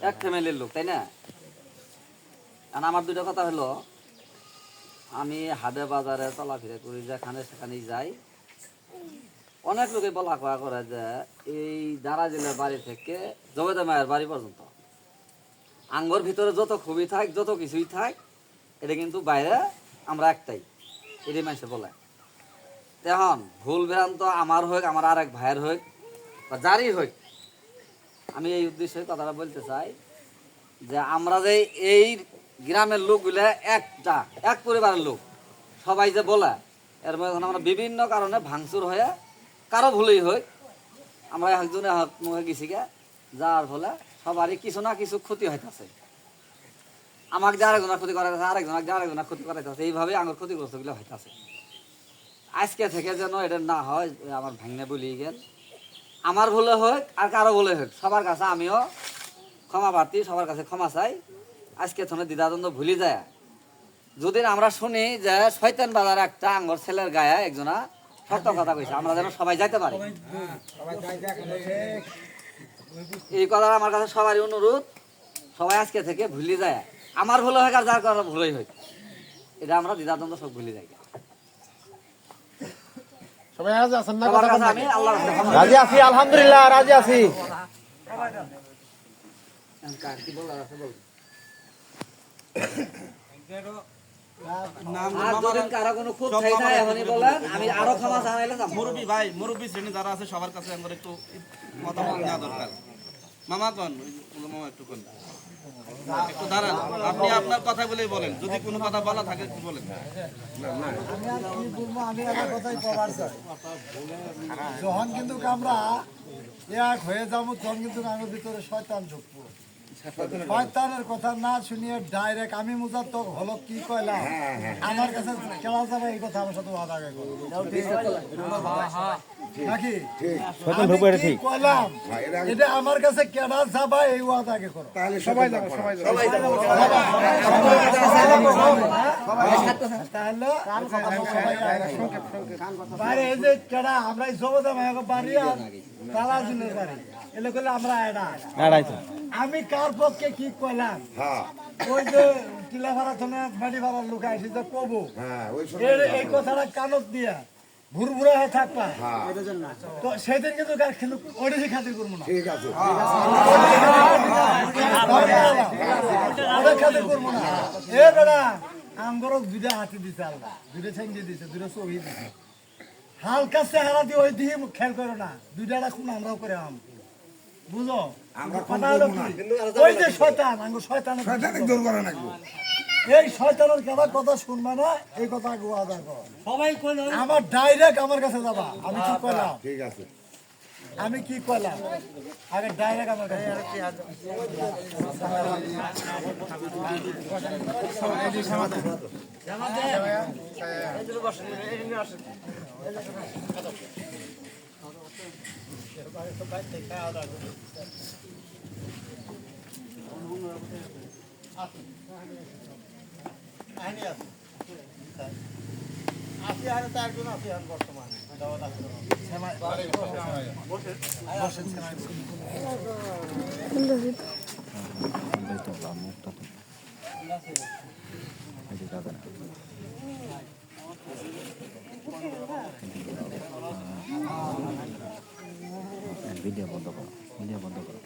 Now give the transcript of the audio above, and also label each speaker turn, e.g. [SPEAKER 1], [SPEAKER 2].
[SPEAKER 1] এক ফ্যামিলির লোক, তাই না? আর আমার দুটো কথা হলো, আমি হাটে বাজারে চলাফেরা করি, যেখানে সেখানেই যাই, অনেক লোকে বলা কয়া করে যে এই দাঁড়া জেলের বাড়ি থেকে জবেদা মায়ের বাড়ি পর্যন্ত আঙ্গর ভিতরে যত খুবই থাক, যত কিছুই থাক, এটা কিন্তু বাইরে আমরা একটাই, এটাই মানুষে বলে। এখন ভুল ভ্রান্ত আমার হোক, আমার আর এক ভাইয়ের হোক, বা যারই হোক, আমি এই উদ্দেশ্যে কথাটা বলতে চাই যে আমরা যে এই গ্রামের লোকগুলো একটা এক পরিবারের লোক, সবাই যে বলে, এর মধ্যে আমরা বিভিন্ন কারণে ভাঙচুর হয়ে কারো ভুলই হোক, আমরা একজনে হাত মুখে গেছি গে, যার ফলে সবারই কিছু না কিছু ক্ষতি হইতেছে। আমাকে দিয়ে আরেকজনের ক্ষতি করাইতেছে, আরেকজনকে দিয়ে আরেকজনের ক্ষতি করাইতেছে, এইভাবে আমার ক্ষতিগ্রস্তগুলো হইতেছে। আজকে থেকে যেন এটা না হয়, আমার ভাঙনে বলি গেল, আমার ভুলে হোক আর কারো ভুলে হোক, সবার কাছে আমিও ক্ষমা প্রার্থী, সবার কাছে ক্ষমা চাই। আজকে থেকে দ্বিধাদ্বন্দ্ব ভুলি যায়। যদি আমরা শুনি যে শয়তান বাজার একটা আঙ্গর ছেলের গায়ে একজনা সত্য কথা কইছে, আমরা যেন সবাই যাইতে পারি। এই কথা আমার কাছে সবারই অনুরোধ, সবাই আজকে থেকে ভুলি যায়। আমার ভুলে হোক আর যার কারণে ভুলই হোক, এটা আমরা দ্বিধাদ্বন্দ্ব সব ভুলি যাই।
[SPEAKER 2] সবাই রাজি আছেন না?
[SPEAKER 1] সবার কাছে আমি আল্লাহর কাছে ক্ষমা
[SPEAKER 2] রাজি আছি, আলহামদুলিল্লাহ রাজি আছি।
[SPEAKER 1] কি বলার আছে বল।
[SPEAKER 3] আর
[SPEAKER 1] যদি কারো কোনো খুব চাই না এখনই বলেন, আমি আরো ক্ষমা জানাইলে যাব।
[SPEAKER 3] মুরব্বী ভাই, মুরব্বী শ্রেণী যারা আছে সবার কাছে আমার একটু মতামত নেওয়া দরকার। মামা কোন, মামা একটু কোন, একটু দাঁড়ান, আপনি আপনার কথা বলেই বলেন, যদি কোনো কথা বলা থাকে একটু বলেন।
[SPEAKER 4] আমি আমার কথাই কবার চাই, যখন কিন্তু আমরা এক হয়ে যাবো তখন কিন্তু আমার ভিতরে শয়তান ঢুকবো। শয়তানের কথা না শুনিয়ে ডাইরেক্ট আমি মুজাত্তক হলো কি কইলাম, আমার কাছে কেলা যাবে এই কথা আমার সাথে ওয়াদা আগে করো নাকি আমি কি কইলাম, এটা আমার কাছে কেলা যাবে এই ওয়াদা আগে করো।
[SPEAKER 2] সবাই যাবো, সবাই যাবো।
[SPEAKER 4] তাহলে বাইরে এই যে কেডা আমরা জবদা মায়ের বাড়ি আর তালা জুলের বাড়ি এলে করলে আমরা এটা আমি কার পক্ষে কি কইলাম, ওই যে টিলা ভাড়া থানা মাটি ভাড়ার লোক আসে যে কবো এই কথাটা কানত দিয়া ভুরভুরা হয়ে থাকবা, তো সেদিন কিন্তু ওইটাই খাতির করবো না, ঠিক আছে খাতির করবো না। এ বেড়া আমগর দুইটা হাতি দিছে, আল্লাহ দুইটা ছেঙ্গি দিছে, দুইটা চবি দিছে, হালকা চেহারা দিয়ে ওই দিকে খেয়াল করো না, দুইটা খুন আমরাও করে আম বুঝো। ওই যে শয়তান আঙ্গুর শয়তানের এই শয়তানের কথা শুনবা না, এই কথা আদায় করো সবাই। আমার ডাইরেক্ট আমার কাছে যাবা, আমি কি কইলাম, ঠিক আছে আমি কি কইলাম আগে ডাইরেক্ট আমার কাছে
[SPEAKER 5] ভিডিও বন্ধ করো, ভিডিও বন্ধ করো।